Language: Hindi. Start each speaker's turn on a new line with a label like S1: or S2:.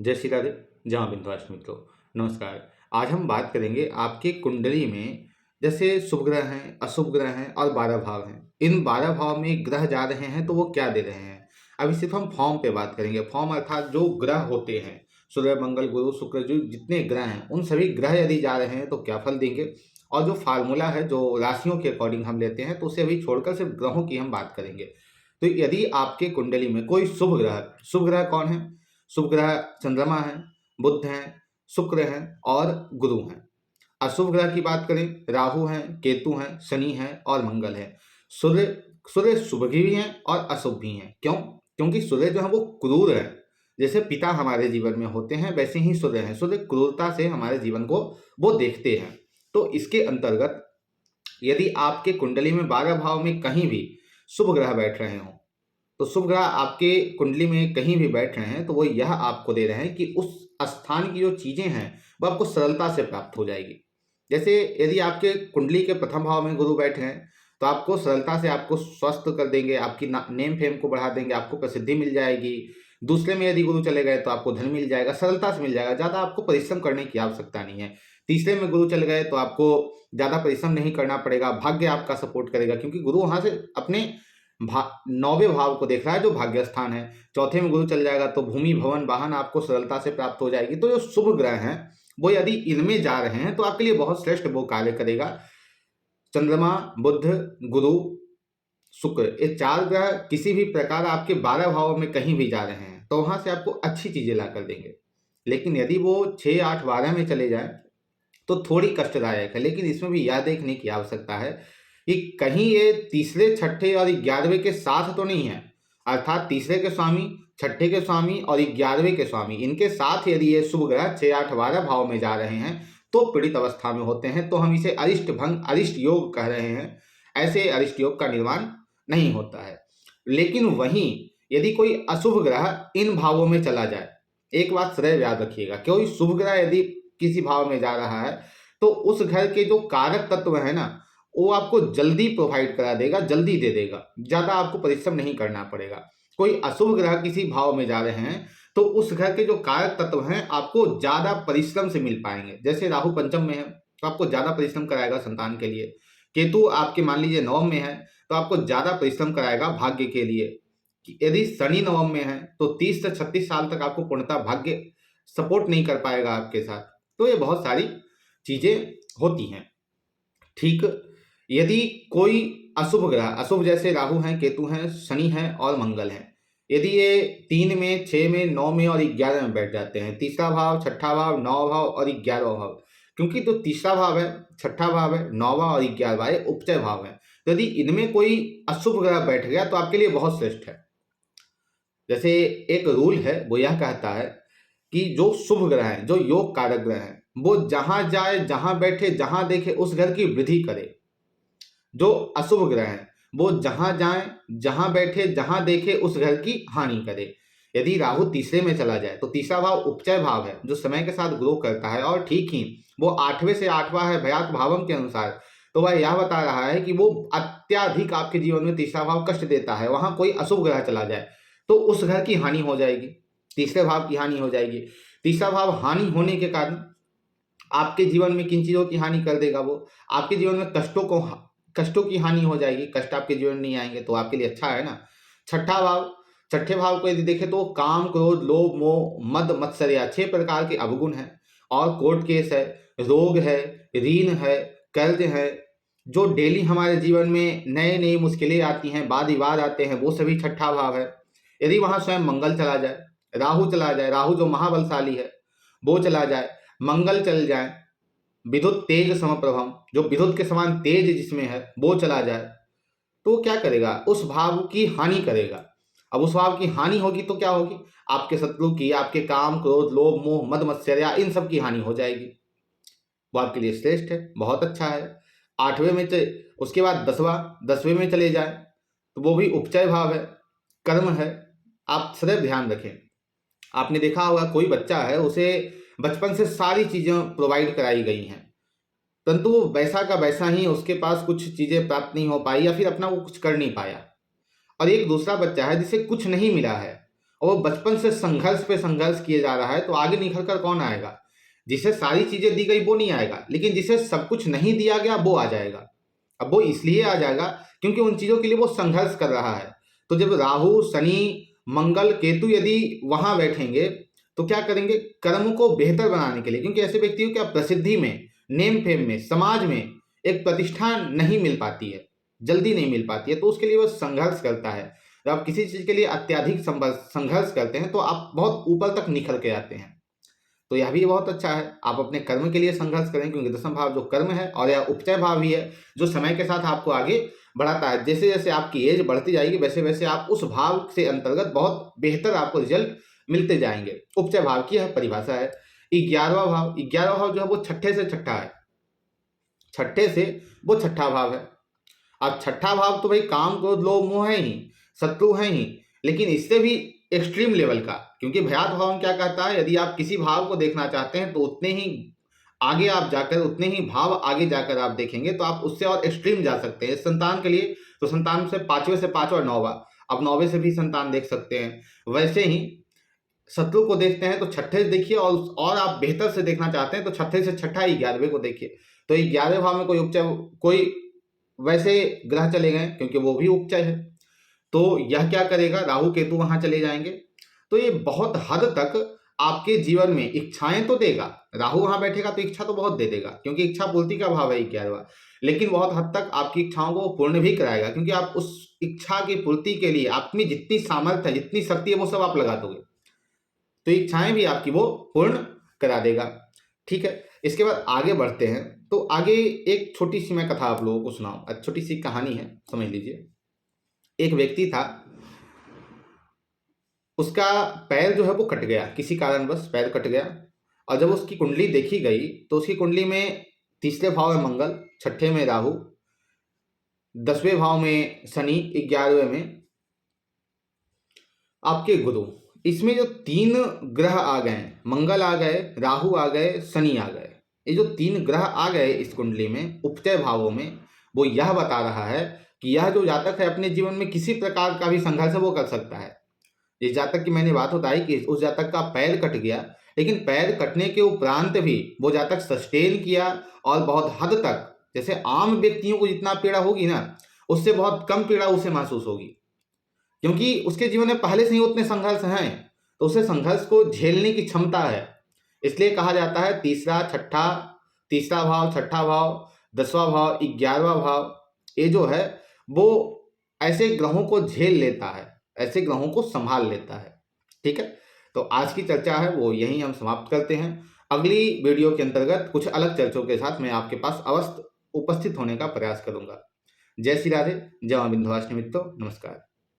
S1: जय श्री राधे। जहाँ बिंदुवासिनी मित्रों, नमस्कार। आज हम बात करेंगे आपके कुंडली में जैसे शुभ ग्रह हैं, अशुभ ग्रह हैं और 12 भाव हैं। इन 12 भाव में ग्रह जा रहे हैं तो वो क्या दे रहे हैं। अभी सिर्फ हम फॉर्म पे बात करेंगे। फॉर्म अर्थात जो ग्रह होते हैं, सूर्य, मंगल, गुरु, शुक्र, जो जितने ग्रह हैं उन सभी ग्रह यदि जा रहे हैं तो क्या फल देंगे। और जो फार्मूला है, जो राशियों के अकॉर्डिंग हम लेते हैं, तो उसे अभी छोड़कर सिर्फ ग्रहों की हम बात करेंगे। तो यदि आपके कुंडली में कोई शुभ ग्रह कौन है? शुभ ग्रह चंद्रमा है, बुध हैं, शुक्र हैं और गुरु हैं। अशुभ ग्रह की बात करें, राहु हैं, केतु हैं, शनि हैं और मंगल है। सूर्य सूर्य शुभ भी हैं और अशुभ भी हैं। क्यों? क्योंकि सूर्य जो है वो क्रूर है। जैसे पिता हमारे जीवन में होते हैं वैसे ही सूर्य हैं। सूर्य क्रूरता से हमारे जीवन को वो देखते हैं। तो इसके अंतर्गत यदि आपके कुंडली में 12 भाव में कहीं भी शुभ ग्रह बैठ रहे हों, तो शुभ ग्रह आपके कुंडली में कहीं भी बैठ रहे हैं तो वो यह आपको दे रहे हैं कि उस स्थान की जो चीजें हैं वो आपको सरलता से प्राप्त हो जाएगी। जैसे यदि आपके कुंडली के प्रथम भाव में गुरु बैठे हैं तो आपको सरलता से आपको स्वस्थ कर देंगे, आपकी नेम फेम को बढ़ा देंगे, आपको प्रसिद्धि मिल जाएगी। दूसरे में यदि गुरु चले गए तो आपको धन मिल जाएगा, सरलता से मिल जाएगा, ज्यादा आपको परिश्रम करने की आवश्यकता नहीं है। तीसरे में गुरु चले गए तो आपको ज्यादा परिश्रम नहीं करना पड़ेगा, भाग्य आपका सपोर्ट करेगा, क्योंकि गुरु वहां से अपने नौवें भाव को देख रहा है जो भाग्य स्थान है। चौथे में गुरु चल जाएगा तो भूमि, भवन, वाहन आपको सरलता से प्राप्त हो जाएगी। तो जो शुभ ग्रह हैं वो यदि इनमें जा रहे हैं तो आपके लिए बहुत श्रेष्ठ वो कार्य करेगा। चंद्रमा, बुध, गुरु, शुक्र, ये चार ग्रह किसी भी प्रकार आपके 12 भावों में कहीं भी जा रहे हैं तो वहां से आपको अच्छी चीजें ला कर देंगे। लेकिन यदि वो 6, 8, 12 में चले जाए तो थोड़ी कष्टदायक है। लेकिन इसमें भी यह देखने की आवश्यकता है कि कहीं ये तीसरे, छठे और 11वें के साथ तो नहीं है। अर्थात तीसरे के स्वामी, छठे के स्वामी और 11वें के स्वामी, इनके साथ यदि ये शुभ ग्रह 6, 8, 12 भाव में जा रहे हैं तो पीड़ित अवस्था में होते हैं। तो हम इसे अरिष्ट भंग, अरिष्ट योग कह रहे हैं। ऐसे अरिष्ट योग का निर्माण नहीं होता है। लेकिन वहीं यदि कोई अशुभ ग्रह इन भावों में चला जाए, एक बात सदैव याद रखिएगा, कोई शुभ ग्रह यदि किसी भाव में जा रहा है तो उस घर के जो कारक तत्व है ना, वो आपको जल्दी प्रोवाइड करा देगा, जल्दी दे देगा, ज्यादा आपको परिश्रम नहीं करना पड़ेगा। कोई अशुभ ग्रह किसी भाव में जा रहे हैं तो उस घर के जो कारक तत्व हैं आपको ज्यादा परिश्रम से मिल पाएंगे। जैसे राहु पंचम में है तो आपको ज्यादा परिश्रम कराएगा संतान के लिए। केतु आपके मान लीजिए नवम में है तो आपको ज्यादा परिश्रम कराएगा भाग्य के लिए। यदि शनि नवम में है तो 30 से 36 साल तक आपको पूर्णतः भाग्य सपोर्ट नहीं कर पाएगा आपके साथ। तो ये बहुत सारी चीजें होती हैं। ठीक, यदि कोई अशुभ ग्रह, अशुभ जैसे राहु हैं, केतु हैं, शनि हैं और मंगल हैं, यदि ये 3 में, 6 में, 9 में और 11 में बैठ जाते हैं, तीसरा भाव, छठा भाव, 9वां भाव और 11वां भाव, क्योंकि तो तीसरा भाव है, छठा भाव है, 9वां और 11वां ये उपचय भाव है। तो यदि इनमें कोई अशुभ ग्रह बैठ गया तो आपके लिए बहुत श्रेष्ठ है। जैसे एक रूल है वो यह कहता है कि जो शुभ ग्रह हैं, जो योग कारक ग्रह हैं, वो जहां जाए, जहां बैठे, जहां देखे उस घर की वृद्धि करे। जो अशुभ ग्रह हैं वो जहां जाए, जहां बैठे, जहां देखे उस घर की हानि करे। यदि राहु तीसरे में चला जाए तो तीसरा भाव उपचय भाव है जो समय के साथ ग्रो करता है, और ठीक ही वो 8वें से 8वां है भयात भावम के अनुसार। तो वह यह बता रहा है कि वो अत्याधिक आपके जीवन में तीसरा भाव कष्ट देता है। वहां कोई अशुभ ग्रह चला जाए तो उस घर की हानि हो जाएगी, तीसरे भाव की हानि हो जाएगी। तीसरा भाव हानि होने के कारण आपके जीवन में किन चीजों की हानि कर देगा? वो आपके जीवन में कष्टों की हानि हो जाएगी। कष्ट आपके जीवन में नहीं आएंगे तो आपके लिए अच्छा है ना। छठा भाव, छठे भाव को यदि देखें तो काम, क्रोध, लोभ, मोह, मद, मत्सर्य 6 प्रकार के अवगुण हैं। और कोर्ट केस है, रोग है, ऋण है, कर्ज है, जो डेली हमारे जीवन में नए नई मुश्किलें आती हैं, वाद विवाद आते हैं, वो सभी छठा भाव है। यदि वहां स्वयं मंगल चला जाए, राहु चला जाए, राहु जो महाबलशाली है वो चला जाए, मंगल चल जाए, विद्युत तेज समप्रभम, जो विद्युत के समान तेज जिसमें है वो चला जाए, तो क्या करेगा? उस भाव की हानि करेगा। अब उस भाव की हानि होगी तो क्या होगी? आपके शत्रु की, आपके काम, क्रोध, लोभ, मोह, मद, मत्सर्य इन सब की हानि हो जाएगी। वो आपके लिए श्रेष्ठ है, बहुत अच्छा है। 8वें में उसके बाद 10वें में चले जाए तो वो भी उपचय भाव है, कर्म है। आप सदैव ध्यान रखें, आपने देखा होगा कोई बच्चा है, उसे बचपन से सारी चीजें प्रोवाइड कराई गई हैं, परंतु वो वैसा का वैसा ही उसके पास कुछ चीजें प्राप्त नहीं हो पाई या फिर अपना वो कुछ कर नहीं पाया। और एक दूसरा बच्चा है जिसे कुछ नहीं मिला है, और वो बचपन से संघर्ष पे संघर्ष किए जा रहा है, तो आगे निखर कर कौन आएगा? जिसे सारी चीजें दी गई वो नहीं आएगा, लेकिन जिसे सब कुछ नहीं दिया गया वो आ जाएगा। अब वो इसलिए आ जाएगा क्योंकि उन चीजों के लिए वो संघर्ष कर रहा है। तो जब राहु, शनि, मंगल, केतु यदि वहां बैठेंगे तो क्या करेंगे? कर्म को बेहतर बनाने के लिए, क्योंकि ऐसे व्यक्ति को क्या प्रसिद्धि में, नेम फेम में, समाज में एक प्रतिष्ठा नहीं मिल पाती है, जल्दी नहीं मिल पाती है, तो उसके लिए वो संघर्ष करता है। जब आप किसी चीज के लिए अत्यधिक संघर्ष करते हैं तो आप बहुत ऊपर तक निखर के आते हैं। तो यह भी बहुत अच्छा है, आप अपने कर्म के लिए संघर्ष करें, क्योंकि दसम भाव जो कर्म है और यह उपचय भाव भी है जो समय के साथ आपको आगे बढ़ाता है। जैसे जैसे आपकी एज बढ़ती जाएगी वैसे वैसे आप उस भाव से अंतर्गत बहुत बेहतर आपको रिजल्ट मिलते जाएंगे। उपचय भाव की यह परिभाषा है। 11वां भाव, 11वां भाव जो है वो छठे से छठा है, छठे से वो छठा भाव है। अब छठा भाव तो भाई काम, क्रोध, लोभ, मोह है ही, शत्रु है ही, लेकिन इससे भी एक्सट्रीम लेवल का, क्योंकि भयात भाव में क्या कहता है, यदि आप किसी भाव को देखना चाहते हैं तो उतने ही आगे आप जाकर, उतने ही भाव आगे जाकर आप देखेंगे तो आप उससे और एक्सट्रीम जा सकते हैं। संतान के लिए तो संतान से पांचवें से पांचवा और नौवा, अब नौवे से भी संतान देख सकते हैं। वैसे ही शत्रु को देखते हैं तो छठे से देखिए, और आप बेहतर से देखना चाहते हैं तो छठे से छठा 11वें को देखिए। तो 11वें भाव में कोई उपचय, कोई वैसे ग्रह चले गए क्योंकि वो भी उपचय है, तो यह क्या करेगा? राहु केतु वहां चले जाएंगे, तो ये बहुत हद तक आपके जीवन में इच्छाएं तो देगा। राहु वहां बैठेगा तो इच्छा तो बहुत दे देगा, क्योंकि इच्छा पूर्ति का भाव है 11वां, लेकिन बहुत हद तक आपकी इच्छाओं को पूर्ण भी कराएगा, क्योंकि आप उस इच्छा की पूर्ति के लिए अपनी जितनी सामर्थ्य है, जितनी शक्ति है, वो सब आप लगा दोगे, तो इच्छाएं भी आपकी वो पूर्ण करा देगा। ठीक है, इसके बाद आगे बढ़ते हैं। तो आगे एक छोटी सी मैं कथा आप लोगों को सुनाऊं, छोटी सी कहानी है, समझ लीजिए। एक व्यक्ति था, उसका पैर जो है वो कट गया, किसी कारणवश पैर कट गया, और जब उसकी कुंडली देखी गई तो उसकी कुंडली में तीसरे भाव में मंगल, छठे में राहु, 10वें भाव में शनि, 11वें में आपके गुरु, इसमें जो 3 ग्रह आ गए, मंगल आ गए, राहु आ गए, शनि आ गए, ये जो 3 ग्रह आ गए इस कुंडली में उपचय भावों में, वो यह बता रहा है कि यह जो जातक है अपने जीवन में किसी प्रकार का भी संघर्ष वो कर सकता है। इस जातक की मैंने बात बताई कि उस जातक का पैर कट गया, लेकिन पैर कटने के उपरांत भी वो जातक सस्टेन किया, और बहुत हद तक, जैसे आम व्यक्तियों को जितना पीड़ा होगी ना, उससे बहुत कम पीड़ा उसे महसूस होगी, क्योंकि उसके जीवन में पहले से ही उतने संघर्ष हैं, तो उसे संघर्ष को झेलने की क्षमता है। इसलिए कहा जाता है तीसरा भाव, छठा भाव, 10वां भाव, 11वां भाव, ये जो है वो ऐसे ग्रहों को झेल लेता है, ऐसे ग्रहों को संभाल लेता है। ठीक है, तो आज की चर्चा है वो यहीं हम समाप्त करते हैं। अगली वीडियो के अंतर्गत कुछ अलग चर्चाओं के साथ मैं आपके पास अवश्य उपस्थित होने का प्रयास करूंगा। जय श्री राधे, जय मां विंध्यवासिनी मित्रों, नमस्कार।